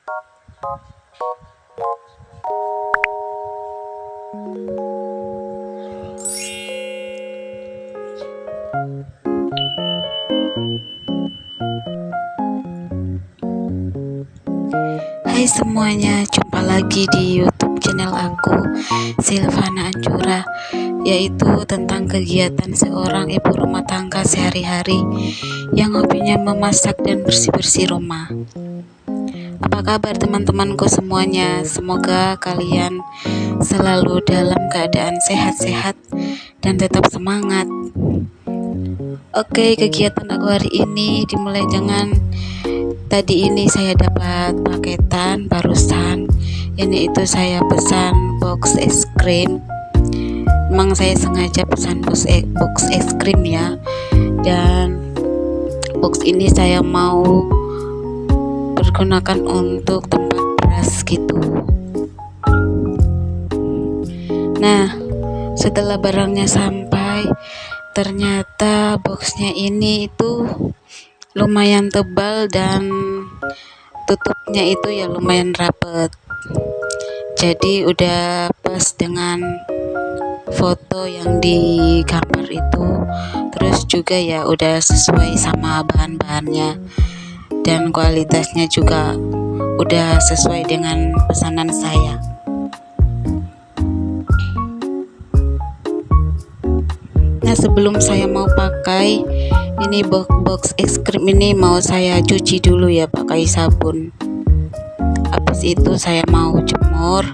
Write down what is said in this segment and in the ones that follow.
Hai semuanya, jumpa lagi di YouTube channel aku, Silvana Anjura, yaitu tentang kegiatan seorang ibu rumah tangga sehari-hari yang hobinya memasak dan bersih-bersih rumah. Apa kabar teman-temanku semuanya? Semoga kalian selalu dalam keadaan sehat-sehat dan tetap semangat. Oke, kegiatan aku hari ini dimulai dengan tadi ini saya dapat paketan barusan. Ini itu saya pesan box es krim. Memang saya sengaja pesan box es krim ya. Dan box ini saya mau pergunakan untuk tempat beras gitu. Nah, setelah barangnya sampai, ternyata boxnya ini itu lumayan tebal dan tutupnya itu ya lumayan rapet. Jadi udah pas dengan foto yang di gambar itu, terus juga ya udah sesuai sama bahan-bahannya dan kualitasnya juga udah sesuai dengan pesanan saya. Nah, sebelum saya mau pakai ini box es krim ini mau saya cuci dulu ya pakai sabun. Habis itu saya mau jemur,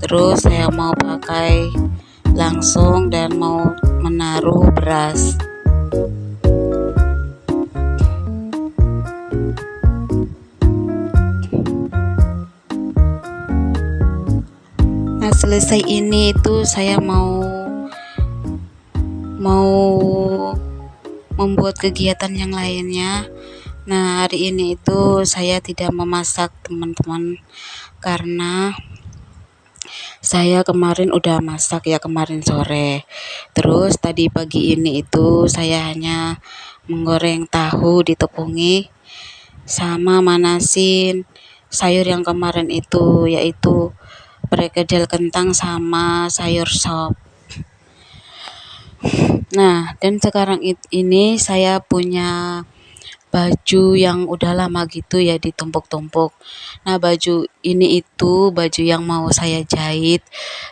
terus saya mau pakai langsung dan mau menaruh beras. Nah, selesai ini itu saya mau membuat kegiatan yang lainnya. Nah, hari ini itu saya tidak memasak teman-teman, karena saya kemarin udah masak ya kemarin sore. Terus tadi pagi ini itu saya hanya menggoreng tahu ditepungi sama manasin sayur yang kemarin itu, yaitu perkedel kentang sama sayur sop. Nah, dan sekarang ini saya punya baju yang udah lama gitu ya ditumpuk-tumpuk. Nah, baju ini itu baju yang mau saya jahit,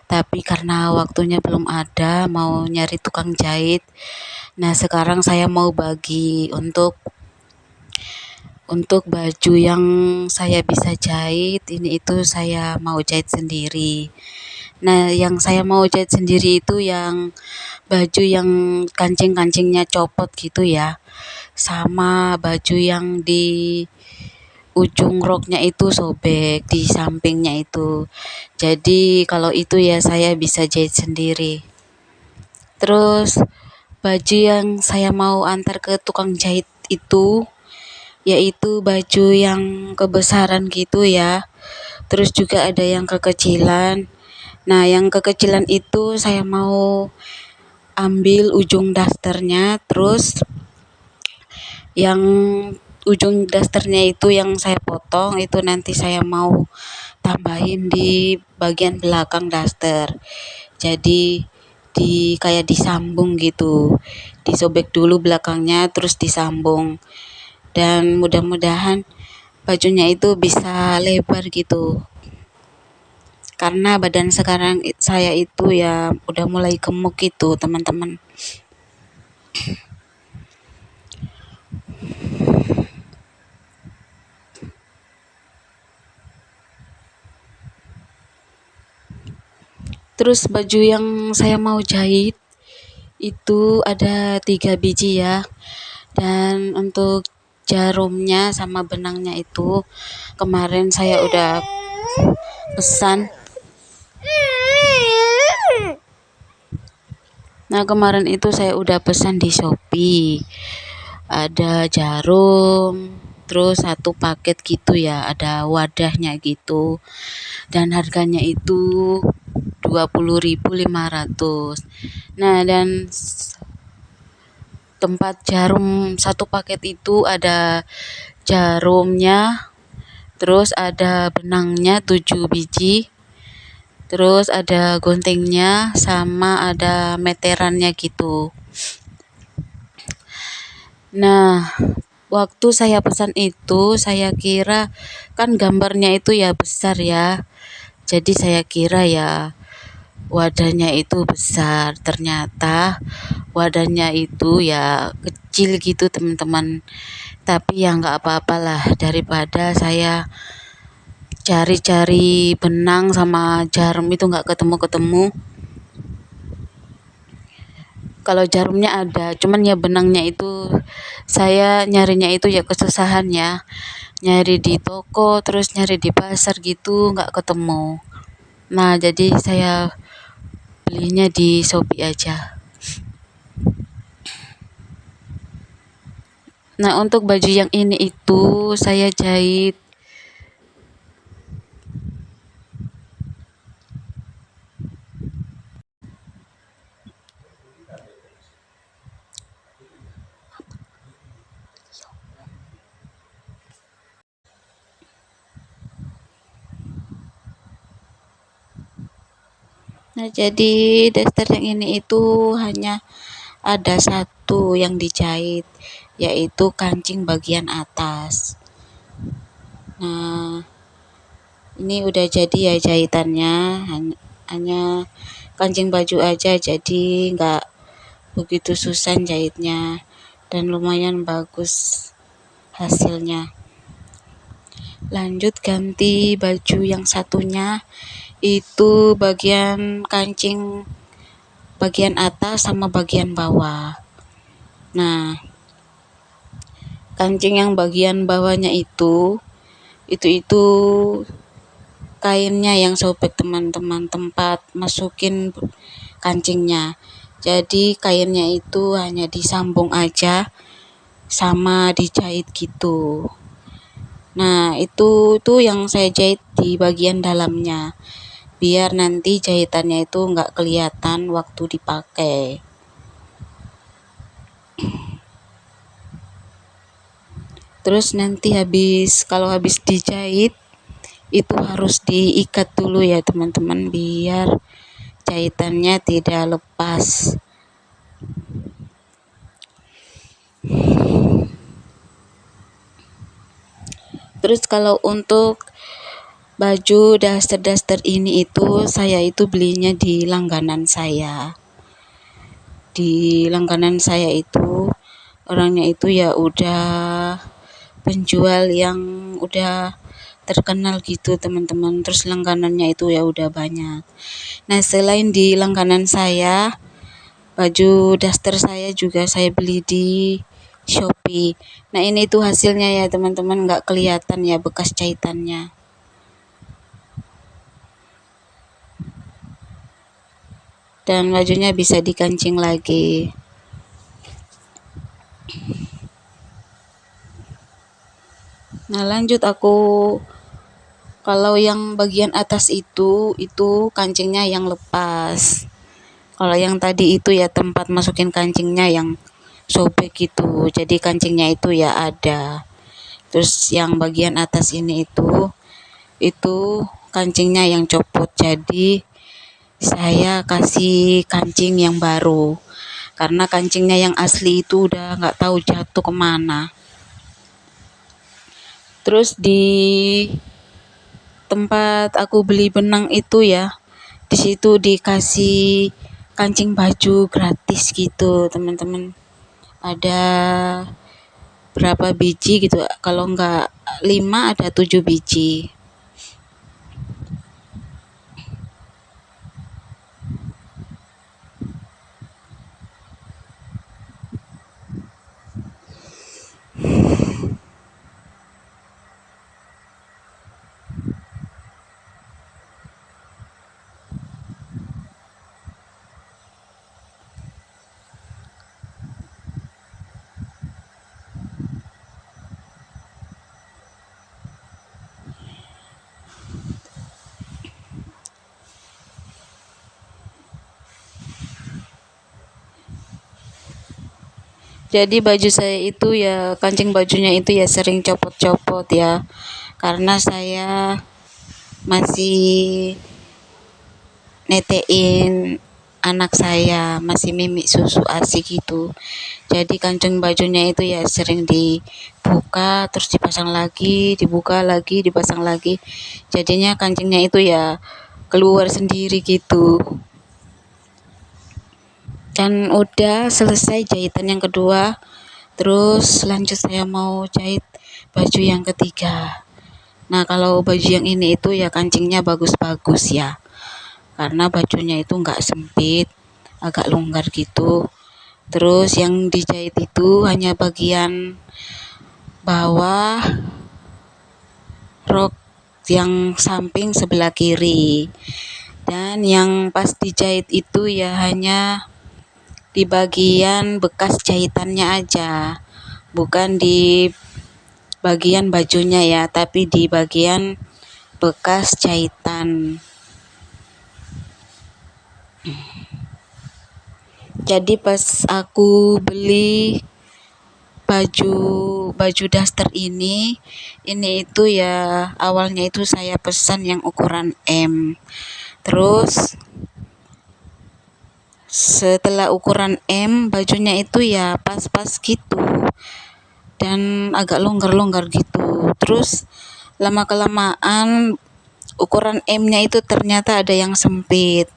tapi karena waktunya belum ada, mau nyari tukang jahit. Nah, sekarang saya mau bagi untuk baju yang saya bisa jahit, ini itu saya mau jahit sendiri. Nah, yang saya mau jahit sendiri itu yang baju yang kancing-kancingnya copot gitu ya, sama baju yang di ujung roknya itu sobek di sampingnya itu. Jadi kalau itu ya saya bisa jahit sendiri. Terus baju yang saya mau antar ke tukang jahit itu yaitu baju yang kebesaran gitu ya. Terus juga ada yang kekecilan. Nah, yang kekecilan itu saya mau ambil ujung dasternya, terus yang ujung dasternya itu yang saya potong itu nanti saya mau tambahin di bagian belakang daster. Jadi kayak disambung gitu, disobek dulu belakangnya terus disambung, dan mudah-mudahan bajunya itu bisa lebar gitu, karena badan sekarang saya itu ya udah mulai gemuk gitu teman-teman. Terus baju yang saya mau jahit itu ada 3 biji ya, dan untuk jarumnya sama benangnya itu kemarin saya udah pesan. Nah, kemarin itu saya udah pesan di Shopee. Ada jarum, terus satu paket gitu ya, ada wadahnya gitu. Dan harganya itu 20.500. Nah, dan tempat jarum satu paket itu ada jarumnya, terus ada benangnya 7 biji, terus ada guntingnya sama ada meterannya gitu. Nah, waktu saya pesan itu saya kira kan gambarnya itu ya besar ya. Jadi saya kira ya wadahnya itu besar, ternyata wadahnya itu ya kecil gitu teman-teman. Tapi ya nggak apa-apalah, daripada saya cari-cari benang sama jarum itu nggak ketemu-ketemu. Kalau jarumnya ada, cuman ya benangnya itu saya nyarinya itu ya kesusahan ya. Nyari di toko, terus nyari di pasar gitu nggak ketemu. Nah, jadi saya belinya di Shopee aja. Nah, untuk baju yang ini itu saya jahit. Nah, jadi daster yang ini itu hanya ada satu yang dijahit, yaitu kancing bagian atas. Nah, ini udah jadi ya jahitannya, hanya kancing baju aja, jadi nggak begitu susah jahitnya dan lumayan bagus hasilnya. Lanjut ganti baju yang satunya, itu bagian kancing bagian atas sama bagian bawah. Nah, kancing yang bagian bawahnya itu kainnya yang sobek teman-teman, tempat masukin kancingnya. Jadi kainnya itu hanya disambung aja sama dijahit gitu. Nah, itu tuh yang saya jahit di bagian dalamnya, biar nanti jahitannya itu nggak kelihatan waktu dipakai. Terus nanti kalau habis dijahit itu harus diikat dulu ya teman-teman, biar jahitannya tidak lepas. Terus kalau untuk baju daster-daster ini itu saya itu belinya di langganan saya. Di langganan saya itu orangnya itu ya udah penjual yang udah terkenal gitu teman-teman, terus langganannya itu ya udah banyak. Nah, selain di langganan saya, baju daster saya juga saya beli di Shopee. Nah, ini tuh hasilnya ya teman-teman, nggak kelihatan ya bekas jahitannya. Dan bajunya bisa dikancing lagi. Nah, lanjut kalau yang bagian atas itu kancingnya yang lepas. Kalau yang tadi itu ya tempat masukin kancingnya yang sobek gitu. Jadi kancingnya itu ya ada. Terus yang bagian atas ini itu kancingnya yang copot. Jadi saya kasih kancing yang baru. Karena kancingnya yang asli itu udah nggak tahu jatuh kemana. Terus di tempat aku beli benang itu ya, di situ dikasih kancing baju gratis gitu teman-teman. Ada berapa biji gitu, kalau enggak 5 ada 7 biji. Jadi baju saya itu ya kancing bajunya itu ya sering copot-copot ya, karena saya masih netein anak saya, masih mimik susu ASI gitu. Jadi kancing bajunya itu ya sering dibuka terus dipasang lagi, dibuka lagi, dipasang lagi. Jadinya kancingnya itu ya keluar sendiri gitu. Dan udah selesai jahitan yang kedua, terus lanjut saya mau jahit baju yang ketiga. Nah, kalau baju yang ini itu ya kancingnya bagus-bagus ya, karena bajunya itu nggak sempit, agak longgar gitu. Terus yang dijahit itu hanya bagian bawah rok yang samping sebelah kiri, dan yang pas dijahit itu ya hanya di bagian bekas jahitannya aja, bukan di bagian bajunya ya, tapi di bagian bekas jahitan. Jadi pas aku beli baju baju daster ini itu ya awalnya itu saya pesan yang ukuran M. Terus setelah ukuran M, bajunya itu ya pas-pas gitu dan agak longgar-longgar gitu. Terus lama-kelamaan ukuran M-nya itu ternyata ada yang sempit.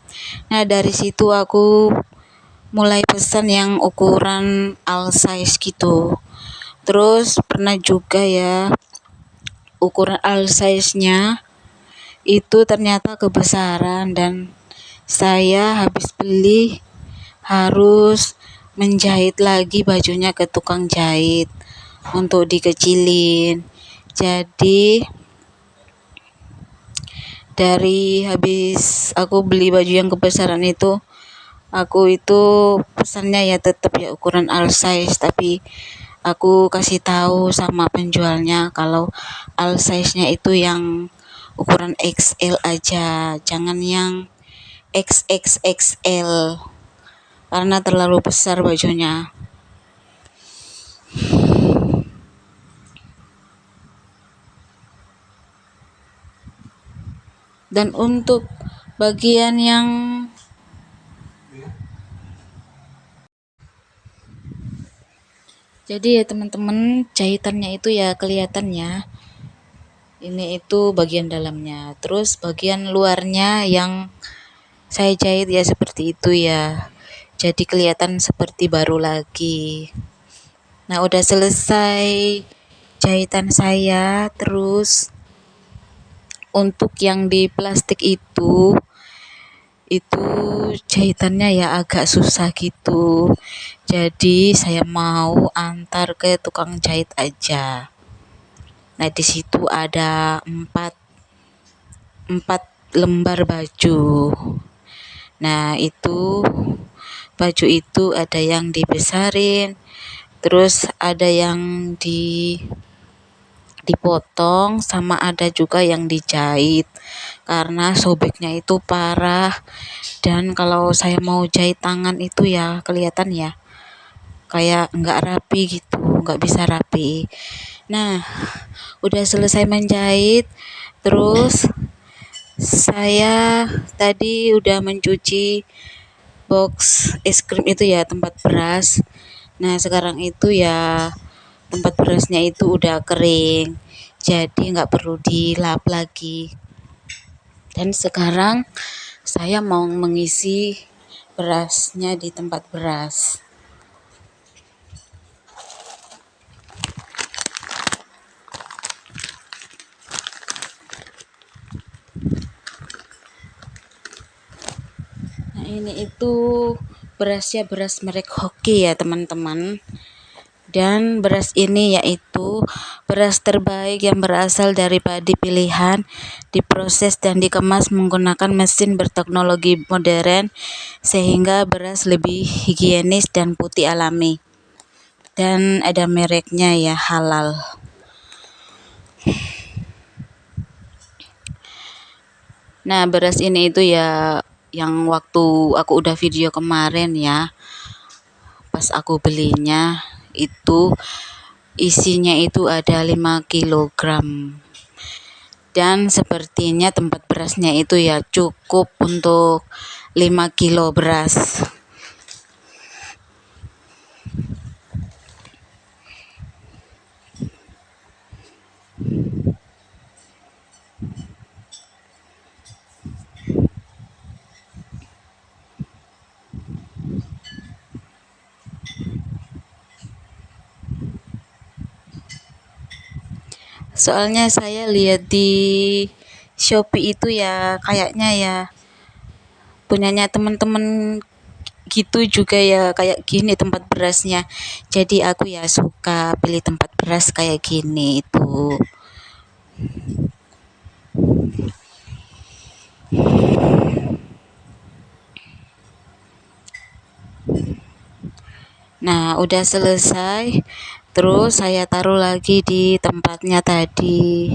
Nah, dari situ aku mulai pesan yang ukuran all size gitu. Terus pernah juga ya ukuran all size-nya itu ternyata kebesaran, dan saya habis beli harus menjahit lagi bajunya ke tukang jahit untuk dikecilin. Jadi dari habis aku beli baju yang kebesaran itu, aku itu pesannya ya tetap ya ukuran all size, tapi aku kasih tahu sama penjualnya kalau all size-nya itu yang ukuran XL aja, jangan yang XXXL karena terlalu besar bajunya. Dan untuk bagian yang jadi ya teman-teman, jahitannya itu ya kelihatannya ini itu bagian dalamnya, terus bagian luarnya yang saya jahit ya seperti itu ya, jadi kelihatan seperti baru lagi. Nah, udah selesai jahitan saya. Terus untuk yang di plastik itu jahitannya ya agak susah gitu, jadi saya mau antar ke tukang jahit aja. Nah, di situ ada empat lembar baju. Nah, itu baju itu ada yang dibesarin, terus ada yang dipotong, sama ada juga yang dijahit karena sobeknya itu parah. Dan kalau saya mau jahit tangan itu ya kelihatan ya kayak nggak rapi gitu, nggak bisa rapi. Nah, udah selesai menjahit, terus saya tadi udah mencuci box es krim itu ya, tempat beras. Nah, sekarang itu ya tempat berasnya itu udah kering, jadi nggak perlu dilap lagi. Dan sekarang saya mau mengisi berasnya di tempat beras. Nah, ini itu berasnya beras merek Hoki ya teman-teman. Dan beras ini yaitu beras terbaik yang berasal dari padi pilihan, diproses dan dikemas menggunakan mesin berteknologi modern sehingga beras lebih higienis dan putih alami. Dan ada mereknya ya, halal. Nah, beras ini itu ya yang waktu aku udah video kemarin ya, pas aku belinya itu isinya itu ada 5 kilogram. Dan sepertinya tempat berasnya itu ya cukup untuk 5 kilo beras. Soalnya saya lihat di Shopee itu ya kayaknya ya punyanya teman-teman gitu juga ya kayak gini tempat berasnya. Jadi aku ya suka pilih tempat beras kayak gini itu. Nah, udah selesai. Terus saya taruh lagi di tempatnya tadi.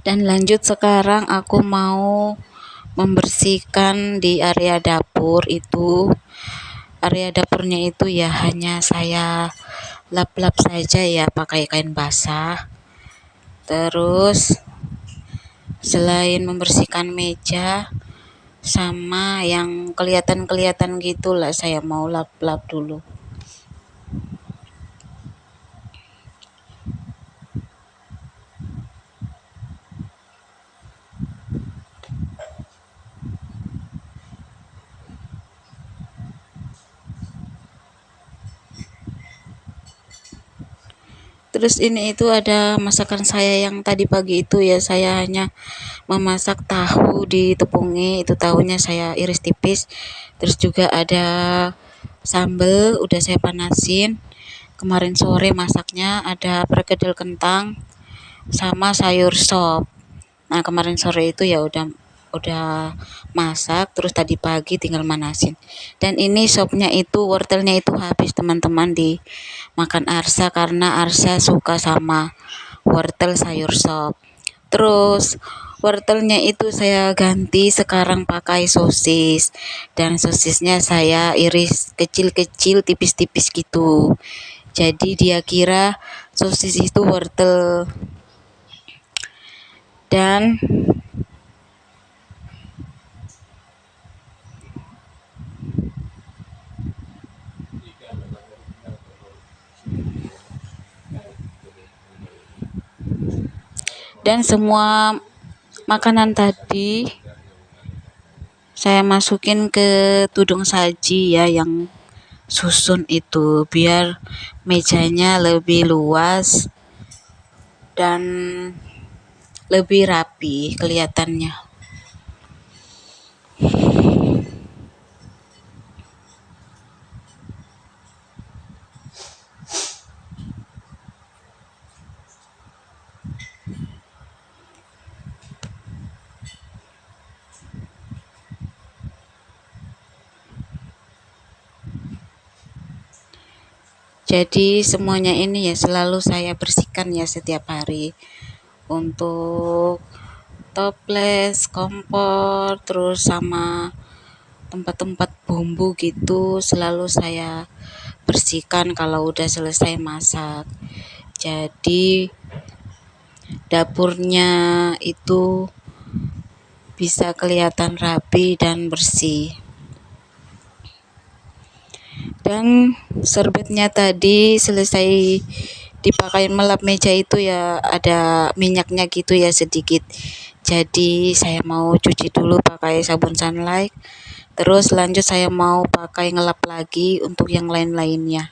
Dan lanjut sekarang aku mau membersihkan di area dapur itu. Area dapurnya itu ya hanya saya lap-lap saja ya pakai kain basah. Terus selain membersihkan meja sama yang kelihatan-kelihatan gitulah saya mau lap-lap dulu. Terus ini itu ada masakan saya yang tadi pagi itu ya saya hanya memasak tahu ditepungi, itu tahunya saya iris tipis. Terus juga ada sambal udah saya panasin. Kemarin sore masaknya ada perkedel kentang sama sayur sop. Nah, kemarin sore itu ya udah masak, terus tadi pagi tinggal manasin. Dan ini sopnya itu wortelnya itu habis teman-teman di makan Arsa karena Arsa suka sama wortel sayur sop. Terus wortelnya itu saya ganti sekarang pakai sosis dan sosisnya saya iris kecil-kecil tipis-tipis gitu. Jadi dia kira sosis itu wortel. Dan semua makanan tadi saya masukin ke tudung saji ya yang susun itu biar mejanya lebih luas dan lebih rapi kelihatannya. Jadi semuanya ini ya selalu saya bersihkan ya setiap hari. Untuk toples, kompor, terus sama tempat-tempat bumbu gitu selalu saya bersihkan kalau udah selesai masak. Jadi dapurnya itu bisa kelihatan rapi dan bersih. Dan serbetnya tadi selesai dipakai melap meja itu ya ada minyaknya gitu ya sedikit. Jadi saya mau cuci dulu pakai sabun sunlight. Terus lanjut saya mau pakai ngelap lagi untuk yang lain-lainnya.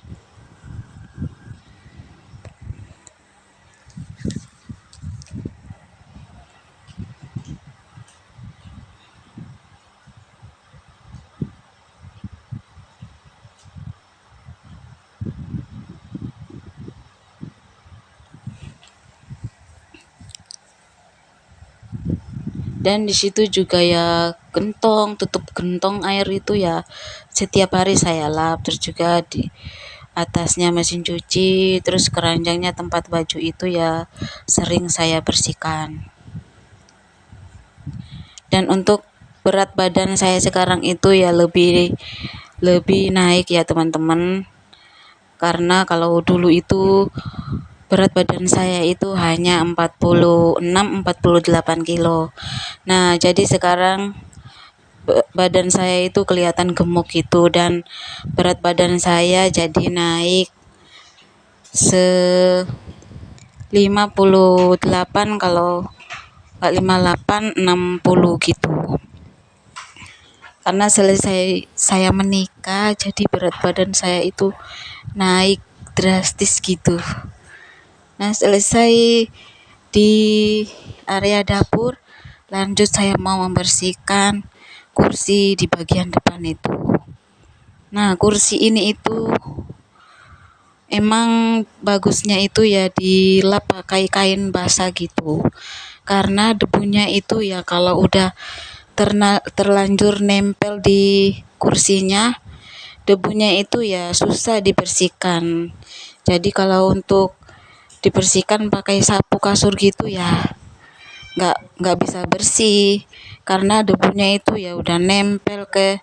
Dan di situ juga ya tutup gentong air itu ya setiap hari saya lap. Terus juga di atasnya mesin cuci, terus keranjangnya tempat baju itu ya sering saya bersihkan. Dan untuk berat badan saya sekarang itu ya lebih naik ya teman-teman. karena kalau dulu itu berat badan saya itu hanya 46-48 kilo. Nah, jadi sekarang badan saya itu kelihatan gemuk gitu, dan berat badan saya jadi naik 58, kalau nggak 58, 60 gitu. Karena selesai saya menikah, jadi berat badan saya itu naik drastis gitu. Nah, selesai di area dapur, lanjut saya mau membersihkan kursi di bagian depan itu. Nah, kursi ini itu emang bagusnya itu ya dilap pakai kain basah gitu. Karena debunya itu ya kalau udah terlanjur nempel di kursinya, debunya itu ya susah dibersihkan. Jadi kalau untuk dibersihkan pakai sapu kasur gitu ya nggak bisa bersih, karena debunya itu ya udah nempel ke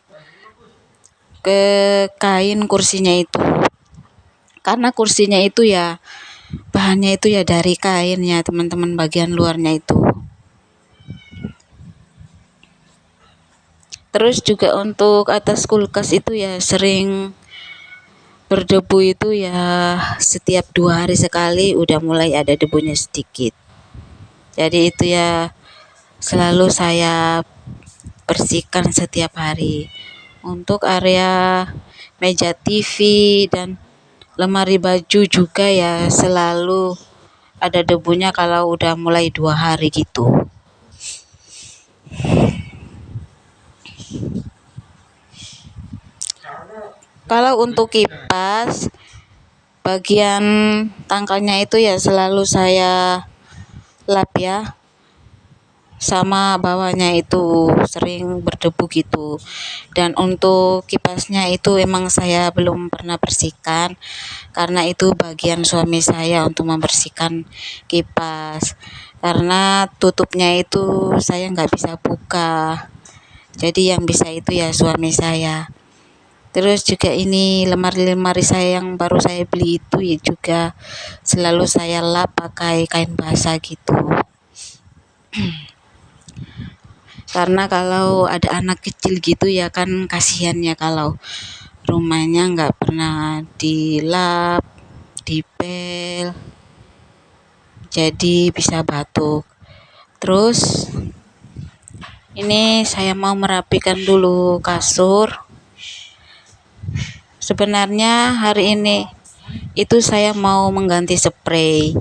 kain kursinya itu. Karena kursinya itu ya bahannya itu ya dari kain ya teman-teman, bagian luarnya itu. Terus juga untuk atas kulkas itu ya sering berdebu itu ya, setiap 2 hari sekali udah mulai ada debunya sedikit. Jadi itu ya selalu saya bersihkan setiap hari. Untuk area meja TV dan lemari baju juga ya selalu ada debunya kalau udah mulai 2 hari gitu. Kalau untuk kipas, bagian tangkalnya itu ya selalu saya lap ya, sama bawahnya itu sering berdebu gitu. Dan untuk kipasnya itu emang saya belum pernah bersihkan, karena itu bagian suami saya untuk membersihkan kipas, karena tutupnya itu saya nggak bisa buka, jadi yang bisa itu ya suami saya. Terus juga ini lemari-lemari saya yang baru saya beli itu ya juga selalu saya lap pakai kain basah gitu. Karena kalau ada anak kecil gitu ya kan kasihan ya kalau rumahnya nggak pernah dilap, dipel, jadi bisa batuk. Terus ini saya mau merapikan dulu kasur. Sebenarnya hari ini itu saya mau mengganti spray.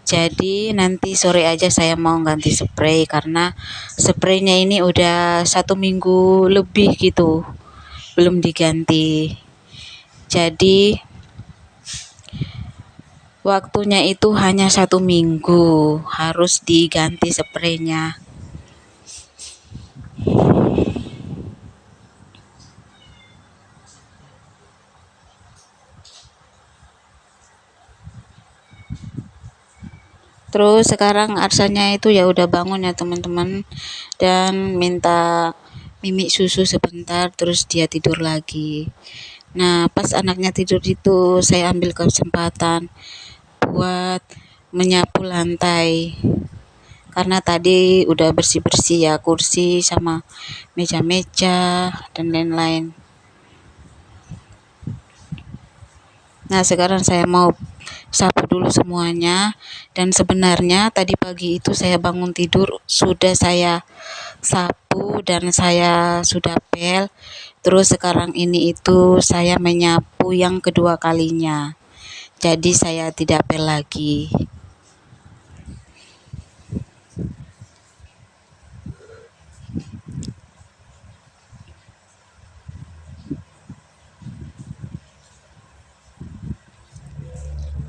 Jadi nanti sore aja saya mau ganti spray, karena spraynya ini udah 1 minggu lebih gitu belum diganti. Jadi waktunya itu hanya 1 minggu harus diganti spraynya. Terus sekarang Arsanya itu ya udah bangun ya teman-teman, dan minta mimi susu sebentar terus dia tidur lagi. Nah, pas anaknya tidur itu saya ambil kesempatan buat menyapu lantai, karena tadi udah bersih-bersih ya kursi sama meja-meja dan lain-lain. Nah, sekarang saya mau sapu dulu semuanya, dan sebenarnya tadi pagi itu saya bangun tidur sudah saya sapu dan saya sudah pel. Terus sekarang ini itu saya menyapu yang kedua kalinya. Jadi saya tidak pel lagi.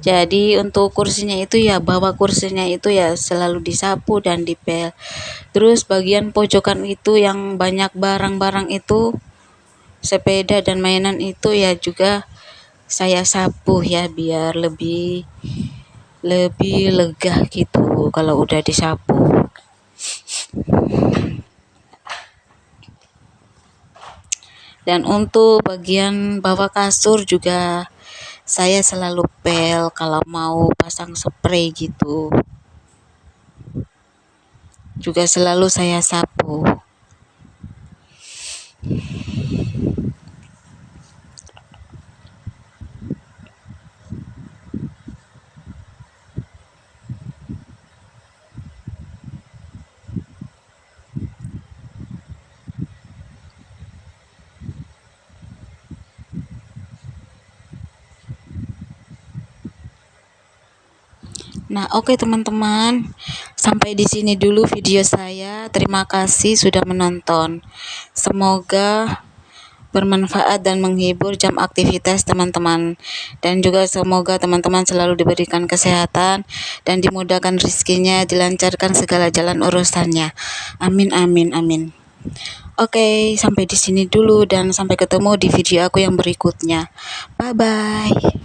Jadi untuk kursinya itu ya, bawah kursinya itu ya selalu disapu dan dipel. Terus bagian pojokan itu yang banyak barang-barang itu, sepeda dan mainan itu ya juga saya sapu ya, biar lebih lega gitu kalau udah disapu. Dan untuk bagian bawah kasur juga saya selalu pel kalau mau pasang spray gitu. Juga selalu saya sapu. Nah, oke teman-teman. Sampai di sini dulu video saya. Terima kasih sudah menonton. Semoga bermanfaat dan menghibur jam aktivitas teman-teman, dan juga semoga teman-teman selalu diberikan kesehatan dan dimudahkan rezekinya, dilancarkan segala jalan urusannya. Amin amin amin. Oke, sampai di sini dulu dan sampai ketemu di video aku yang berikutnya. Bye bye.